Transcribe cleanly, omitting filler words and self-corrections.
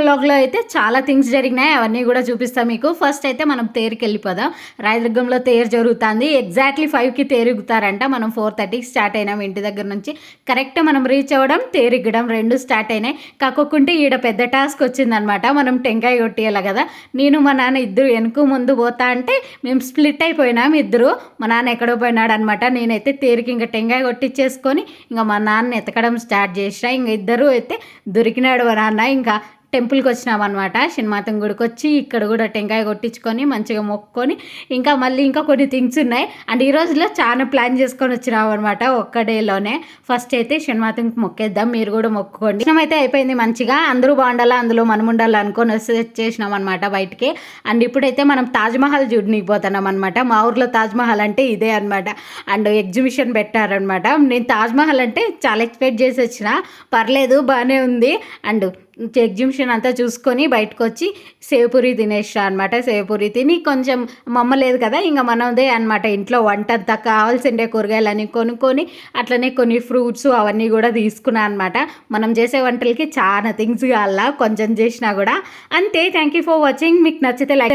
వ్లాగ్లో అయితే చాలా థింగ్స్ జరిగినాయి, అవన్నీ కూడా చూపిస్తాం మీకు. ఫస్ట్ అయితే మనం తేరుకి వెళ్ళిపోదాం. రాయదుర్గంలో తేరు జరుగుతుంది. ఎగ్జాక్ట్లీ 5కి తేరుగుతారంట. మనం 4:30కి స్టార్ట్ అయినాం ఇంటి దగ్గర నుంచి. కరెక్ట్ మనం రీచ్ అవ్వడం, తేరిగ్గడం రెండు స్టార్ట్ అయినాయి. కాకుంటే ఈడ పెద్ద టాస్క్ వచ్చిందనమాట. మనం టెంకాయ కొట్టేయాలి కదా. నేను మా నాన్న ఇద్దరు వెనుక ముందు పోతా అంటే మేము స్ప్లిట్ అయిపోయినాం ఇద్దరు. మా నాన్న ఎక్కడో పోయినాడు అనమాట. నేనైతే తేరుకి ఇంకా టెంకాయ కొట్టించేసుకొని ఇంకా మా నాన్న ఎతకడం స్టార్ట్ చేసిన. ఇంక ఇద్దరు అయితే దొరికినాడు మా నాన్న. ఇంకా టెంపుల్కి వచ్చినామన్నమాట. శనిమాతం గుడికి వచ్చి ఇక్కడ కూడా టెంకాయ కొట్టించుకొని మంచిగా మొక్కుకొని ఇంకా మళ్ళీ ఇంకా కొన్ని థింగ్స్ ఉన్నాయి. అండ్ ఈ రోజులో చాలా ప్లాన్ చేసుకొని వచ్చినాం అనమాట ఒక్క డేలోనే. ఫస్ట్ అయితే శనిమాతంకి మొక్కేద్దాం, మీరు కూడా మొక్కుకోండి. అయితే అయిపోయింది మంచిగా. అందరూ బాగుండాలా, అందులో మనం ఉండాలి అనుకొని వచ్చేసినాం అనమాట బయటికి. అండ్ ఇప్పుడైతే మనం తాజ్మహల్ చూడనీకి పోతున్నాం అనమాట. మా ఊర్లో తాజ్మహల్ అంటే ఇదే అనమాట. అండ్ ఎగ్జిబిషన్ పెట్టారనమాట. నేను తాజ్మహల్ అంటే చాలా ఎక్స్పెక్ట్ చేసి వచ్చిన, పర్లేదు బాగానే ఉంది. అండ్ ఎగ్జిబిషన్ అంతా చూసుకొని బయటకు వచ్చి సేవపూరి తినేసా అనమాట. సేవపూరి తిని కొంచెం మమ్మ లేదు కదా, ఇంకా మనదే అనమాట ఇంట్లో వంట అంతా కావాల్సిండే కూరగాయలని కొనుక్కొని అట్లనే కొన్ని ఫ్రూట్స్ అవన్నీ కూడా తీసుకున్నా అనమాట. మనం చేసే వంటలకి చాలా థింగ్స్ కావాలా, కొంచెం చేసినా కూడా అంతే. Thank you for watching. మీకు నచ్చితే లైక్